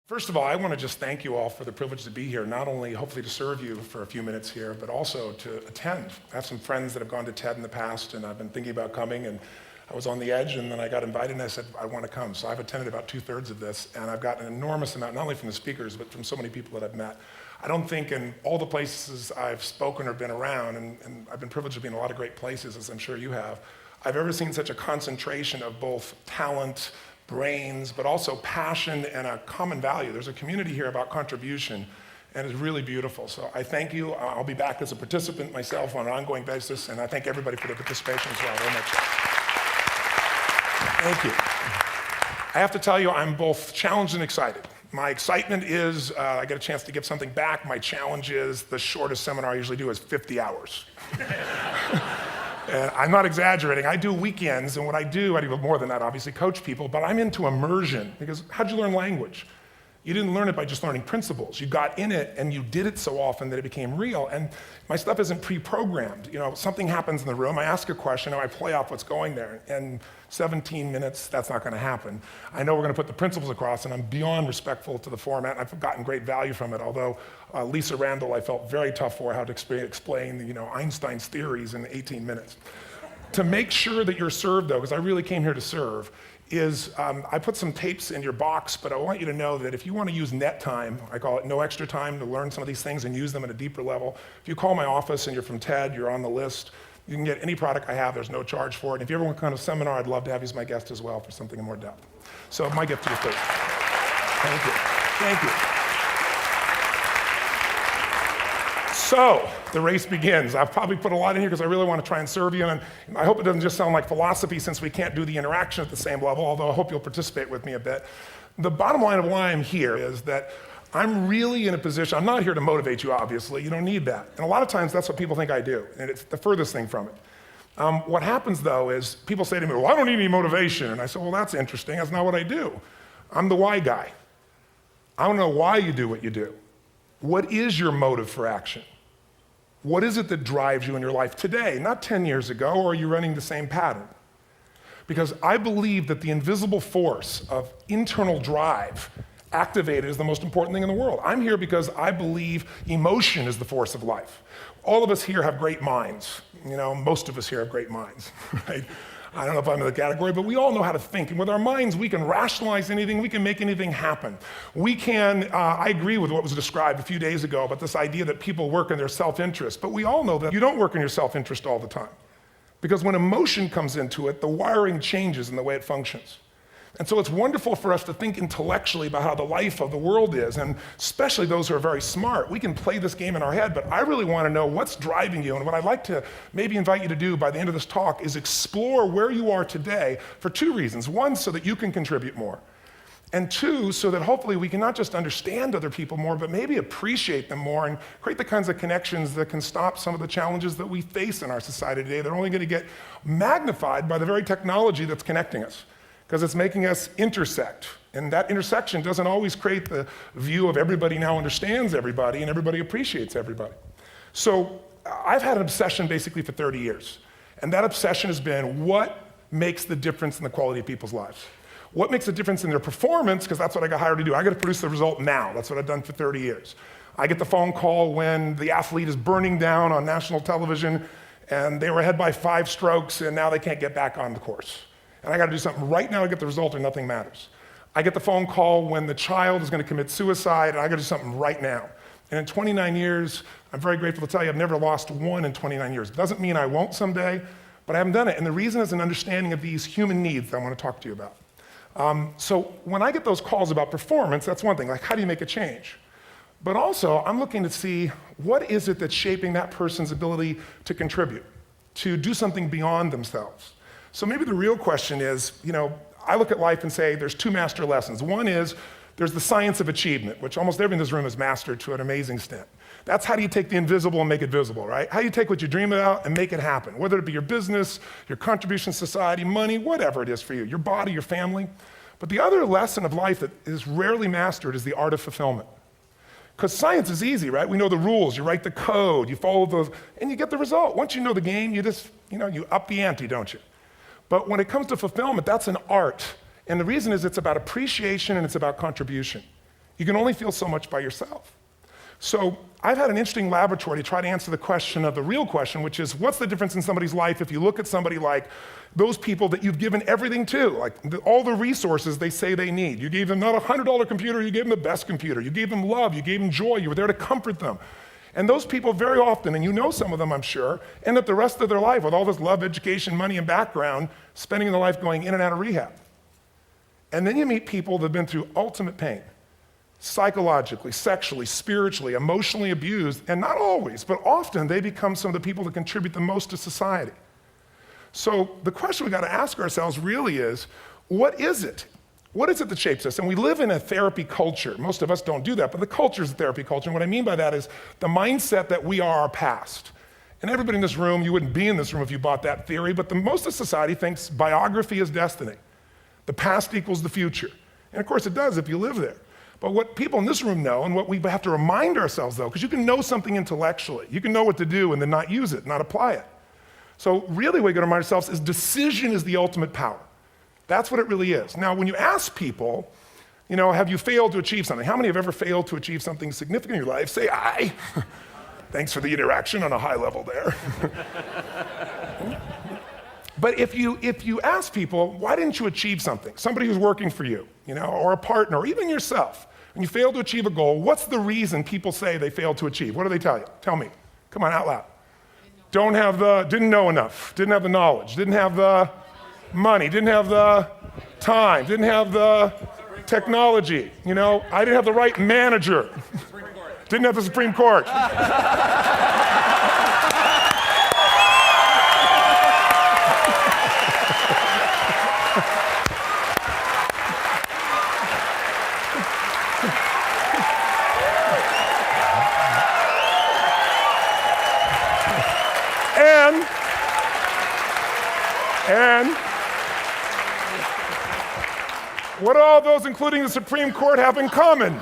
First of all, I want to just thank you all for the privilege to be here, not only hopefully to serve you for a few minutes here, but also to attend. I have some friends that have gone to TED in the past, and I've been thinking about coming, and I was on the edge, and then I got invited, and I said, I want to come. So I've attended about 2/3 of this, and I've gotten an enormous amount, not only from the speakers, but from so many people that I've met. I don't think in all the places I've spoken or been around, and I've been privileged to be in a lot of great places, as I'm sure you have, I've ever seen such a concentration of both talent, brains, but also passion and a common value. There's a community here about contribution, and it's really beautiful. So I thank you. I'll be back as a participant myself on an ongoing basis, and I thank everybody for their participation as well very much. Thank you. I have to tell you, I'm both challenged and excited. My excitement is I get a chance to give something back. My challenge is the shortest seminar I usually do is 50 hours. And I'm not exaggerating. I do weekends, and what I do more than that, obviously, coach people, but I'm into immersion, because how'd you learn language? You didn't learn it by just learning principles. You got in it, and you did it so often that it became real. And my stuff isn't pre-programmed. You know, something happens in the room, I ask a question, and I play off what's going there. And 17 minutes, that's not gonna happen. I know we're gonna put the principles across, and I'm beyond respectful to the format, and I've gotten great value from it, although Lisa Randall, I felt very tough for how to explain Einstein's theories in 18 minutes. To make sure that you're served, though, because I really came here to serve, is I put some tapes in your box, but I want you to know that if you want to use net time, I call it no extra time to learn some of these things and use them at a deeper level. If you call my office and you're from TED, you're on the list, you can get any product I have, there's no charge for it. And if you ever want to come to a seminar, I'd love to have you as my guest as well for something in more depth. So my gift to you, please. Thank you. Thank you. So, the race begins. I've probably put a lot in here because I really want to try and serve you, and I hope it doesn't just sound like philosophy since we can't do the interaction at the same level, although I hope you'll participate with me a bit. The bottom line of why I'm here is that I'm really in a position, I'm not here to motivate you, obviously, you don't need that. And a lot of times that's what people think I do, and it's the furthest thing from it. What happens though is people say to me, well, I don't need any motivation. And I say, well, that's interesting, that's not what I do. I'm the why guy. I want to know why you do what you do. What is your motive for action? What is it that drives you in your life today, not 10 years ago, or are you running the same pattern? Because I believe that the invisible force of internal drive activated is the most important thing in the world. I'm here because I believe emotion is the force of life. All of us here have great minds. You know, most of us here have great minds, right? I don't know if I'm in the category, but we all know how to think. And with our minds, we can rationalize anything, we can make anything happen. We can, I agree with what was described a few days ago about this idea that people work in their self-interest, but we all know that you don't work in your self-interest all the time. Because when emotion comes into it, the wiring changes in the way it functions. And so it's wonderful for us to think intellectually about how the life of the world is, and especially those who are very smart. We can play this game in our head, but I really want to know what's driving you, and what I'd like to maybe invite you to do by the end of this talk is explore where you are today for two reasons. One, so that you can contribute more. And two, so that hopefully we can not just understand other people more, but maybe appreciate them more and create the kinds of connections that can stop some of the challenges that we face in our society today. They're only going to get magnified by the very technology that's connecting us, because it's making us intersect. And that intersection doesn't always create the view of everybody now understands everybody and everybody appreciates everybody. So I've had an obsession basically for 30 years. And that obsession has been what makes the difference in the quality of people's lives? What makes a difference in their performance? Because that's what I got hired to do. I got to produce the result now. That's what I've done for 30 years. I get the phone call when the athlete is burning down on national television and they were ahead by 5 strokes and now they can't get back on the course. And I got to do something right now to get the result or nothing matters. I get the phone call when the child is going to commit suicide, and I got to do something right now. And in 29 years, I'm very grateful to tell you I've never lost one in 29 years. It doesn't mean I won't someday, but I haven't done it. And the reason is an understanding of these human needs that I want to talk to you about. So when I get those calls about performance, that's one thing, like how do you make a change? But also, I'm looking to see what is it that's shaping that person's ability to contribute, to do something beyond themselves. So maybe the real question is, I look at life and say there's 2 master lessons. One is there's the science of achievement, which almost everyone in this room has mastered to an amazing extent. That's how do you take the invisible and make it visible, right? How do you take what you dream about and make it happen, whether it be your business, your contribution to society, money, whatever it is for you, your body, your family. But the other lesson of life that is rarely mastered is the art of fulfillment. Because science is easy, right? We know the rules, you write the code, you follow those, and you get the result. Once you know the game, you just, you up the ante, don't you? But when it comes to fulfillment, that's an art. And the reason is it's about appreciation and it's about contribution. You can only feel so much by yourself. So I've had an interesting laboratory to try to answer the question of the real question, which is what's the difference in somebody's life if you look at somebody like those people that you've given everything to, like all the resources they say they need. You gave them not a $100 computer, you gave them the best computer. You gave them love, you gave them joy, you were there to comfort them. And those people very often, and you know some of them I'm sure, end up the rest of their life with all this love, education, money, and background, spending their life going in and out of rehab. And then you meet people that have been through ultimate pain. Psychologically, sexually, spiritually, emotionally abused, and not always, but often they become some of the people that contribute the most to society. So the question we got to ask ourselves really is, what is it? What is it that shapes us? And we live in a therapy culture. Most of us don't do that, but the culture is a therapy culture. And what I mean by that is the mindset that we are our past. And everybody in this room, you wouldn't be in this room if you bought that theory, but most of society thinks biography is destiny. The past equals the future. And of course it does if you live there. But what people in this room know, and what we have to remind ourselves though, because you can know something intellectually, you can know what to do and then not use it, not apply it. So really what we got to remind ourselves is decision is the ultimate power. That's what it really is. Now when you ask people, have you failed to achieve something? How many have ever failed to achieve something significant in your life? Say aye. Thanks for the interaction on a high level there. But if you ask people, why didn't you achieve something? Somebody who's working for you, or a partner, or even yourself, and you failed to achieve a goal, what's the reason people say they failed to achieve? What do they tell you? Tell me. Come on, out loud. Didn't know enough, didn't have the knowledge, didn't have the money, didn't have the time, didn't have the technology, I didn't have the right manager, didn't have the Supreme Court. And what do all those, including the Supreme Court, have in common?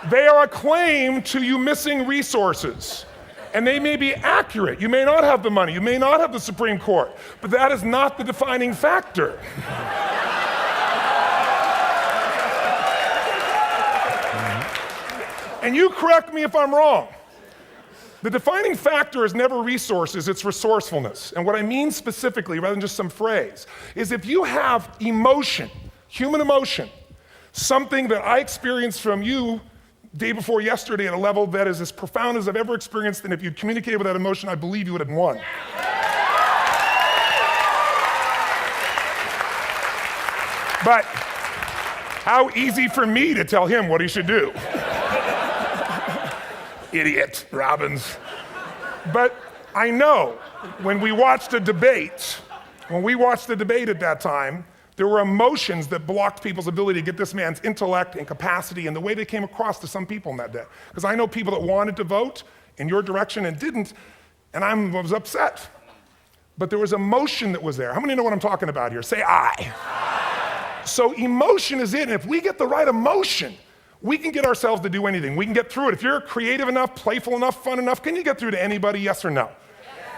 They are a claim to you missing resources. And they may be accurate. You may not have the money, you may not have the Supreme Court, but that is not the defining factor. And you correct me if I'm wrong. The defining factor is never resources, it's resourcefulness. And what I mean specifically, rather than just some phrase, is if you have emotion, human emotion, something that I experienced from you day before yesterday at a level that is as profound as I've ever experienced, and if you'd communicated with that emotion, I believe you would have won. But how easy for me to tell him what he should do. Idiot, Robbins. But I know when we watched a debate, at that time, there were emotions that blocked people's ability to get this man's intellect and capacity and the way they came across to some people in that day. Because I know people that wanted to vote in your direction and didn't, and I was upset. But there was emotion that was there. How many know what I'm talking about here? Say aye. So emotion is it, and if we get the right emotion, we can get ourselves to do anything. We can get through it. If you're creative enough, playful enough, fun enough, can you get through to anybody, yes or no?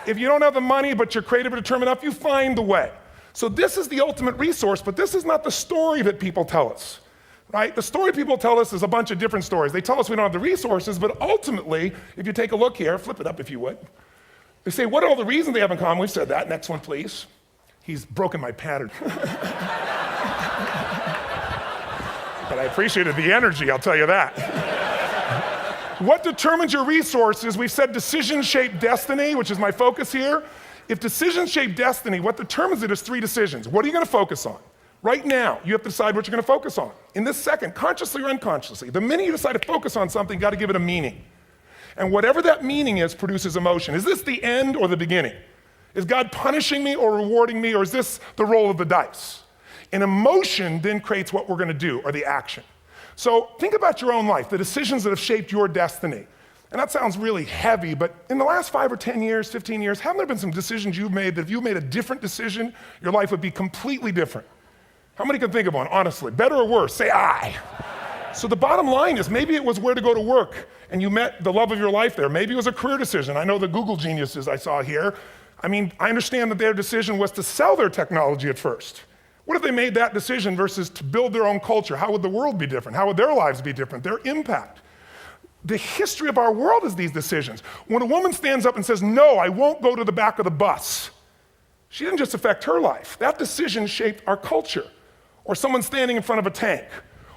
If you don't have the money, but you're creative and determined enough, you find the way. So this is the ultimate resource, but this is not the story that people tell us, right? The story people tell us is a bunch of different stories. They tell us we don't have the resources, but ultimately, if you take a look here, flip it up if you would. They say, what are all the reasons they have in common? We've said that. Next one, please. He's broken my pattern. But I appreciated the energy, I'll tell you that. What determines your resources? We've said decisions shape destiny, which is my focus here. If decisions shape destiny, what determines it is 3 decisions. What are you going to focus on? Right now, you have to decide what you're going to focus on. In this second, consciously or unconsciously, the minute you decide to focus on something, you got to give it a meaning. And whatever that meaning is produces emotion. Is this the end or the beginning? Is God punishing me or rewarding me, or is this the roll of the dice? And emotion then creates what we're going to do, or the action. So think about your own life, the decisions that have shaped your destiny. And that sounds really heavy, but in the last 5 or 10 years, 15 years, haven't there been some decisions you've made that if you made a different decision, your life would be completely different? How many can think of one, honestly? Better or worse? Say aye. So the bottom line is maybe it was where to go to work and you met the love of your life there. Maybe it was a career decision. I know the Google geniuses I saw here. I understand that their decision was to sell their technology at first. What if they made that decision versus to build their own culture? How would the world be different? How would their lives be different? Their impact. The history of our world is these decisions. When a woman stands up and says, no, I won't go to the back of the bus, she didn't just affect her life. That decision shaped our culture. Or someone standing in front of a tank.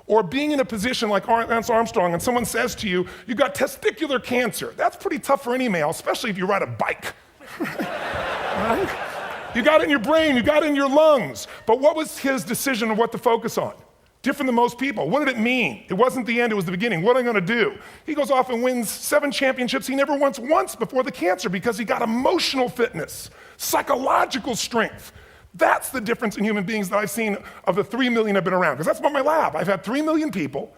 Or being in a position like Lance Armstrong and someone says to you, you got testicular cancer. That's pretty tough for any male, especially if you ride a bike. Right? You got it in your brain, you got it in your lungs. But what was his decision of what to focus on? Different than most people. What did it mean? It wasn't the end, it was the beginning. What am I gonna do? He goes off and wins 7 championships he never won once before the cancer because he got emotional fitness, psychological strength. That's the difference in human beings that I've seen of the 3 million I've been around, because that's about my lab. I've had 3 million people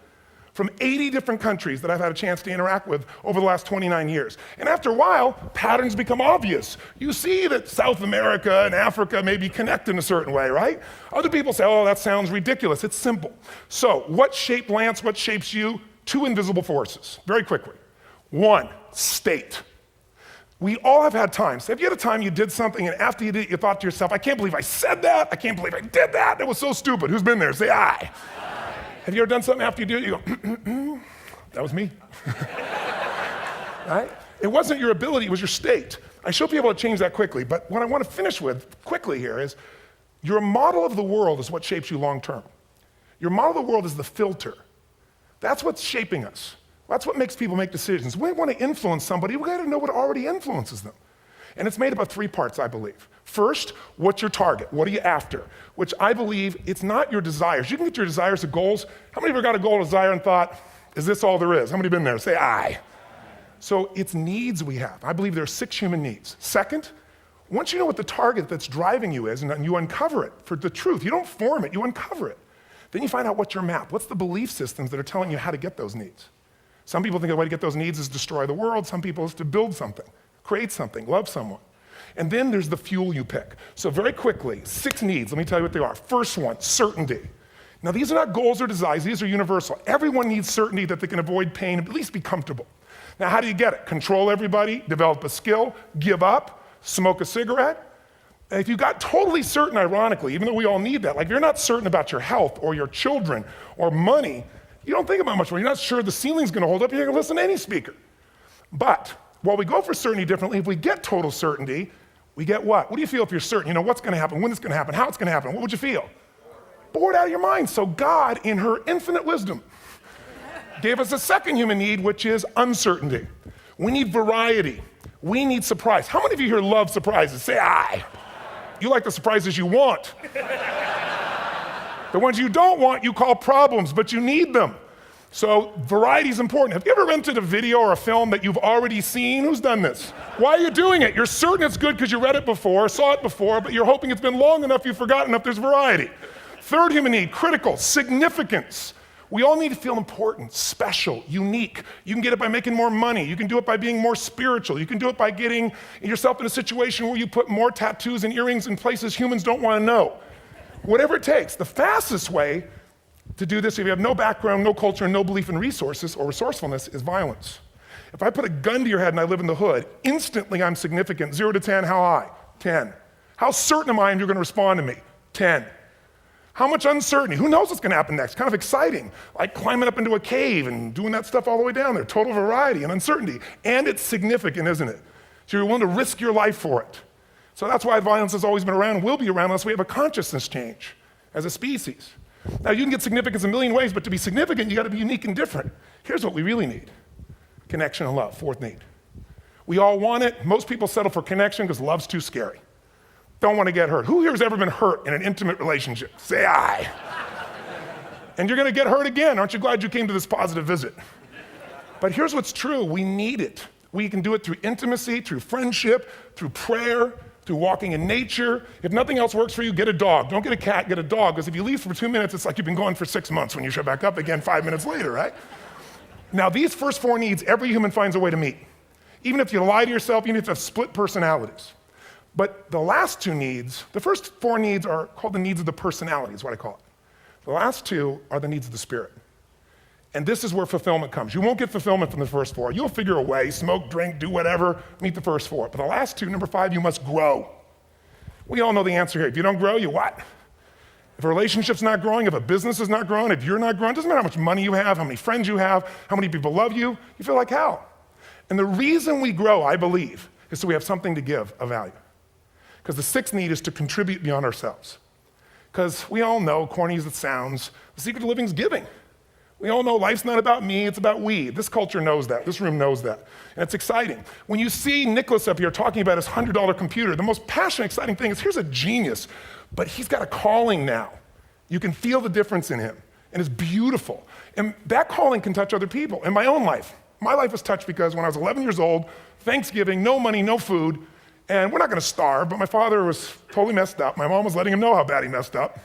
from 80 different countries that I've had a chance to interact with over the last 29 years. And after a while, patterns become obvious. You see that South America and Africa maybe connect in a certain way, right? Other people say, oh, that sounds ridiculous. It's simple. So what shaped Lance, what shapes you? 2 invisible forces, very quickly. 1, state. We all have had times. Have you had a time you did something and after you did it, you thought to yourself, I can't believe I said that. I can't believe I did that. That was so stupid. Who's been there? Say aye. Have you ever done something after you do it, you go, that was me. Right? It wasn't your ability, it was your state. I should be able to change that quickly, but what I want to finish with quickly here is your model of the world is what shapes you long term. Your model of the world is the filter. That's what's shaping us. That's what makes people make decisions. We want to influence somebody, we gotta know what already influences them. And it's made up of 3 parts, I believe. First, what's your target? What are you after? Which I believe it's not your desires. You can get your desires to goals. How many of you got a goal, desire, and thought, is this all there is? How many have been there? Say aye. So it's needs we have. I believe there are 6 human needs. Second, once you know what the target that's driving you is and you uncover it for the truth, you don't form it, you uncover it. Then you find out what's your map. What's the belief systems that are telling you how to get those needs? Some people think the way to get those needs is destroy the world. Some people is to build something, create something, love someone. And then there's the fuel you pick. So very quickly, 6 needs, let me tell you what they are. First one, certainty. Now these are not goals or desires, these are universal. Everyone needs certainty that they can avoid pain, at least be comfortable. Now how do you get it? Control everybody, develop a skill, give up, smoke a cigarette. And if you got totally certain, ironically, even though we all need that, like if you're not certain about your health or your children or money, you don't think about much more. You're not sure the ceiling's gonna hold up, you're gonna listen to any speaker. But while we go for certainty differently, if we get total certainty, we get what? What do you feel if you're certain? You know what's gonna happen, when it's gonna happen, how it's gonna happen. What would you feel? Bored out of your mind. So God, in her infinite wisdom, gave us a second human need, which is uncertainty. We need variety. We need surprise. How many of you here love surprises? Say aye. You like the surprises you want. The ones you don't want, you call problems, but you need them. So variety is important. Have you ever rented a video or a film that you've already seen? Who's done this? Why are you doing it? You're certain it's good because you read it before, saw it before, but you're hoping it's been long enough you've forgotten enough there's variety. Third human need, critical, significance. We all need to feel important, special, unique. You can get it by making more money. You can do it by being more spiritual. You can do it by getting yourself in a situation where you put more tattoos and earrings in places humans don't want to know. Whatever it takes. The fastest way to do this, if you have no background, no culture, and no belief in resources or resourcefulness, is violence. If I put a gun to your head and I live in the hood, instantly I'm significant. 0 to 10, how high? 10. How certain am I you're gonna respond to me? 10. How much uncertainty? Who knows what's gonna happen next? Kind of exciting, like climbing up into a cave and doing that stuff all the way down there. Total variety and uncertainty. And it's significant, isn't it? So you're willing to risk your life for it. So that's why violence has always been around and will be around unless we have a consciousness change as a species. Now you can get significance a million ways, but to be significant, you gotta be unique and different. Here's what we really need. Connection and love, 4th need. We all want it. Most people settle for connection because love's too scary. Don't want to get hurt. Who here has ever been hurt in an intimate relationship? Say aye. And you're gonna get hurt again. Aren't you glad you came to this positive visit? But here's what's true, we need it. We can do it through intimacy, through friendship, through prayer, through walking in nature. If nothing else works for you, get a dog. Don't get a cat, get a dog, because if you leave for 2 minutes, it's like you've been gone for 6 months when you show back up again 5 minutes later, right? Now these first 4 needs, every human finds a way to meet. Even if you lie to yourself, even if you have split personalities. But the last 2 needs, the first 4 needs are called the needs of the personality, is what I call it. The last 2 are the needs of the spirit. And this is where fulfillment comes. You won't get fulfillment from the first 4. You'll figure a way, smoke, drink, do whatever, meet the first 4. But the last 2, number 5, you must grow. We all know the answer here. If you don't grow, you what? If a relationship's not growing, if a business is not growing, if you're not growing, it doesn't matter how much money you have, how many friends you have, how many people love you, you feel like hell. And the reason we grow, I believe, is so we have something to give of value. Because the sixth need is to contribute beyond ourselves. Because we all know, corny as it sounds, the secret to living is giving. We all know life's not about me, it's about we. This culture knows that, this room knows that. And it's exciting. When you see Nicholas up here talking about his $100 computer, the most passionate, exciting thing is here's a genius, but he's got a calling now. You can feel the difference in him, and it's beautiful. And that calling can touch other people. In my own life, my life was touched because when I was 11 years old, Thanksgiving, no money, no food, and we're not gonna starve, but my father was totally messed up. My mom was letting him know how bad he messed up.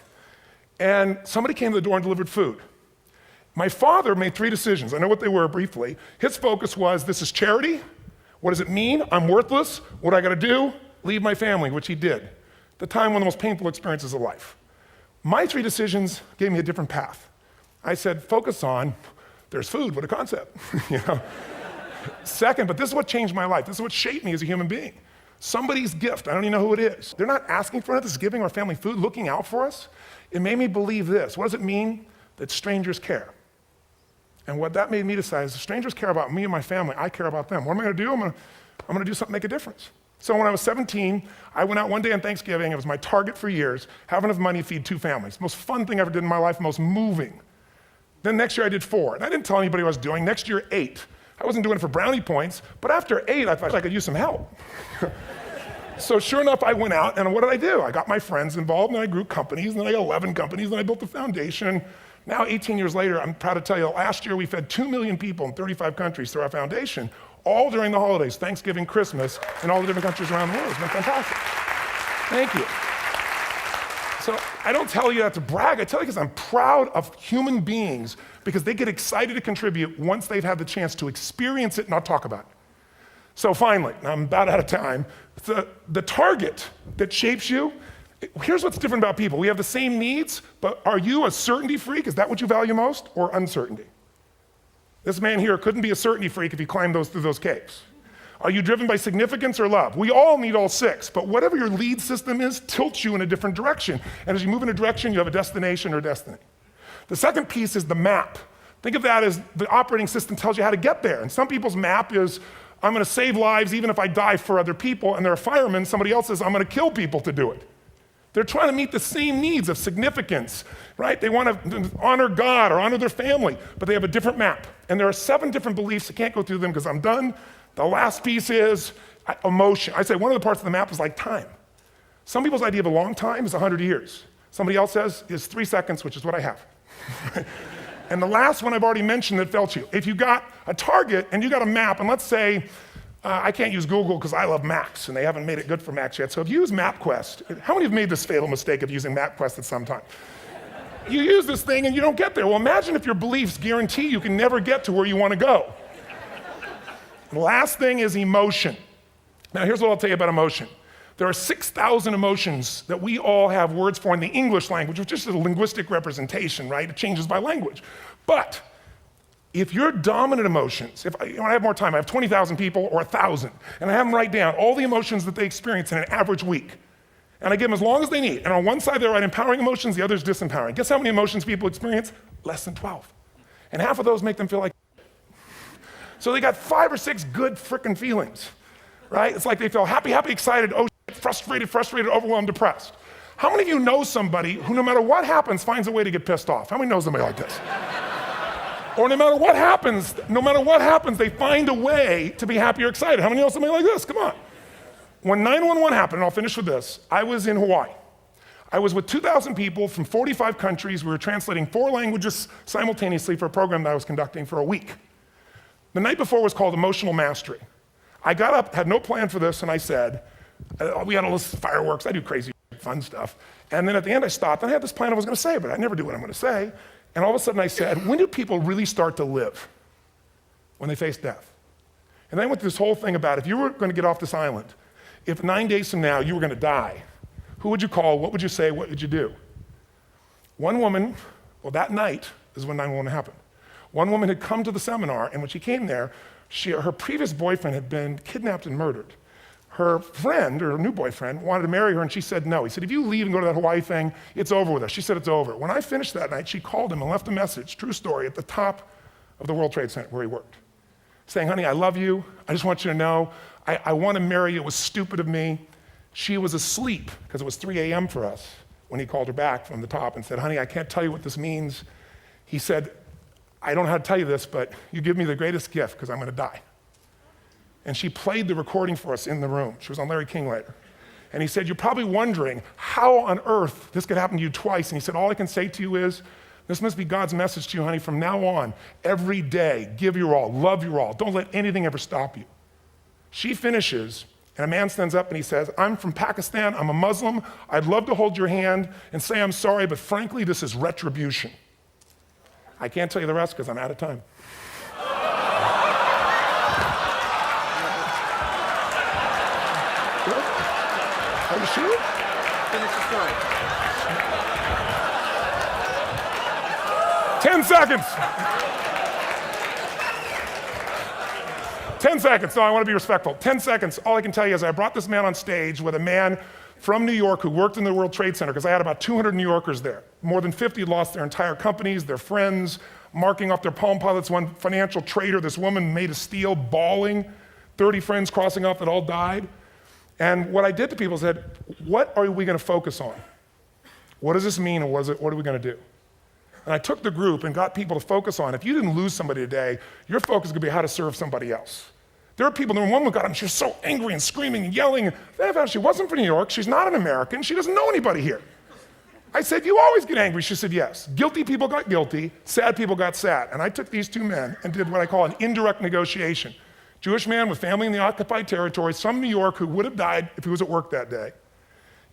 And somebody came to the door and delivered food. My father made 3 decisions. I know what they were briefly. His focus was, this is charity. What does it mean? I'm worthless. What do I gotta do? Leave my family, which he did. The time, one of the most painful experiences of life. My 3 decisions gave me a different path. I said, focus on, there's food, what a concept, you know? Second, but this is what changed my life. This is what shaped me as a human being. Somebody's gift, I don't even know who it is. They're not asking for it, this is giving our family food, looking out for us. It made me believe this. What does it mean? That strangers care. And what that made me decide is if strangers care about me and my family, I care about them. What am I gonna do? I'm gonna do something to make a difference. So when I was 17, I went out one day on Thanksgiving, it was my target for years, have enough money to feed 2 families. Most fun thing I ever did in my life, most moving. Then next year I did 4, and I didn't tell anybody what I was doing. Next year, 8. I wasn't doing it for brownie points, but after 8, I thought I could use some help. So sure enough, I went out, and what did I do? I got my friends involved, and I grew companies, and then I got 11 companies, and I built a foundation. Now, 18 years later, I'm proud to tell you, last year we fed 2 million people in 35 countries through our foundation, all during the holidays, Thanksgiving, Christmas, in all the different countries around the world. It's been fantastic. Thank you. So I don't tell you that to brag, I tell you because I'm proud of human beings because they get excited to contribute once they've had the chance to experience it and not talk about it. So finally, I'm about out of time, the target that shapes you, here's what's different about people. We have the same needs, but are you a certainty freak? Is that what you value most, or uncertainty? This man here couldn't be a certainty freak if he climbed through those caves. Are you driven by significance or love? We all need all 6, but whatever your lead system is tilts you in a different direction. And as you move in a direction, you have a destination or destiny. The second piece is the map. Think of that as the operating system tells you how to get there. And some people's map is, I'm gonna save lives even if I die for other people, and they're a fireman, somebody else says, I'm gonna kill people to do it. They're trying to meet the same needs of significance, right? They want to honor God or honor their family, but they have a different map. And there are 7 different beliefs. I can't go through them because I'm done. The last piece is emotion. I say one of the parts of the map is like time. Some people's idea of a long time is 100 years. Somebody else says is 3 seconds, which is what I have. And the last one I've already mentioned that felt you. If you got a target and you got a map, and let's say, I can't use Google because I love Macs, and they haven't made it good for Macs yet. So if you use MapQuest, how many have made this fatal mistake of using MapQuest at some time? You use this thing and you don't get there. Well, imagine if your beliefs guarantee you can never get to where you want to go. The last thing is emotion. Now here's what I'll tell you about emotion. There are 6,000 emotions that we all have words for in the English language, which is just a linguistic representation, right? It changes by language. But if your dominant emotions, when I have more time, I have 20,000 people or 1,000, and I have them write down all the emotions that they experience in an average week. And I give them as long as they need. And on one side, they write empowering emotions, the other is disempowering. Guess how many emotions people experience? Less than 12. And half of those make them feel like so they got 5 or 6 good frickin' feelings, right? It's like they feel happy, happy, excited, oh shit, frustrated, overwhelmed, depressed. How many of you know somebody who no matter what happens finds a way to get pissed off? How many know somebody like this? Or no matter what happens, they find a way to be happy or excited. How many know somebody like this? Come on. When 9/11 happened, and I'll finish with this, I was in Hawaii. I was with 2,000 people from 45 countries. We were translating 4 languages simultaneously for a program that I was conducting for a week. The night before was called Emotional Mastery. I got up, had no plan for this, and I said, we had all this fireworks, I do crazy fun stuff. And then at the end I stopped, and I had this plan I was gonna say, but I never do what I'm gonna say. And all of a sudden I said, when do people really start to live? When they face death. And then I went through this whole thing about if you were gonna get off this island, if 9 days from now you were gonna die, who would you call, what would you say, what would you do? One woman, well that night is when 9/11 happened. One woman had come to the seminar, and when she came there, her previous boyfriend had been kidnapped and murdered. her friend, or her new boyfriend, wanted to marry her, and she said no. He said, if you leave and go to that Hawaii thing, it's over with us. She said, it's over. When I finished that night, she called him and left a message, true story, at the top of the World Trade Center where he worked, saying, honey, I love you. I just want you to know, I want to marry you. It was stupid of me. She was asleep, because it was 3 a.m. for us, when he called her back from the top and said, honey, I can't tell you what this means. He said, I don't know how to tell you this, but you give me the greatest gift, because I'm going to die. And she played the recording for us in the room. She was on Larry King later. And he said, you're probably wondering how on earth this could happen to you twice. And he said, all I can say to you is, this must be God's message to you, honey. From now on, every day, give your all, love your all. Don't let anything ever stop you. She finishes, and a man stands up and he says, I'm from Pakistan, I'm a Muslim. I'd love to hold your hand and say I'm sorry, but frankly, this is retribution. I can't tell you the rest because I'm out of time. Are you sure? Finish the story. 10 seconds. 10 seconds. No, I want to be respectful. 10 seconds. All I can tell you is I brought this man on stage with a man from New York who worked in the World Trade Center, because I had about 200 New Yorkers there. More than 50 lost their entire companies, their friends, marking off their Palm Pilots. One financial trader, this woman made of steel, bawling. 30 friends crossing off that all died. And what I did to people said, what are we going to focus on? What does this mean, and what are we going to do? And I took the group and got people to focus on, if you didn't lose somebody today, your focus is going to be how to serve somebody else. There are people, there was one who got up, she was so angry and screaming and yelling. Then I found she wasn't from New York, she's not an American, she doesn't know anybody here. I said, you always get angry. She said, yes. Guilty people got guilty, sad people got sad. And I took these two men and did what I call an indirect negotiation. Jewish man with family in the occupied territory, some New York who would have died if he was at work that day,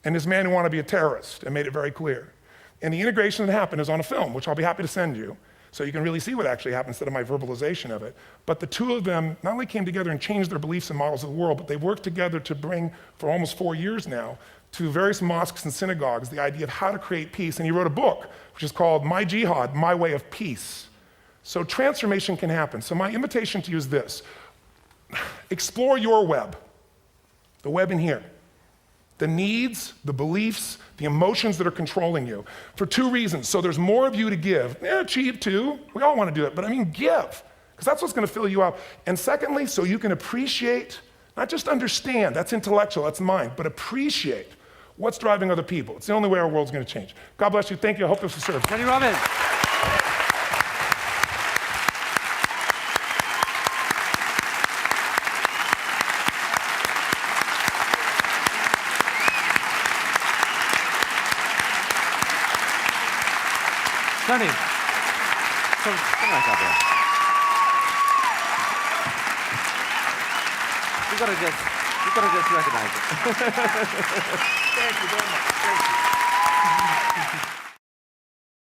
and this man who wanted to be a terrorist, and made it very clear. And the integration that happened is on a film, which I'll be happy to send you, so you can really see what actually happened instead of my verbalization of it. But the two of them not only came together and changed their beliefs and models of the world, but they worked together to bring, for almost 4 years now, to various mosques and synagogues, the idea of how to create peace. And he wrote a book, which is called My Jihad, My Way of Peace. So transformation can happen. So my invitation to you is this. Explore your web, the web in here. The needs, the beliefs, the emotions that are controlling you, for 2 reasons. So there's more of you to give. Achieve too, we all want to do it, but I mean give, because that's what's going to fill you up. And secondly, so you can appreciate, not just understand, that's intellectual, that's mind, but appreciate what's driving other people. It's the only way our world's going to change. God bless you, thank you, I hope this will serve. Tony Robbins. Tony, come back up here. You gotta just recognize it. Thank you very much. Thank you.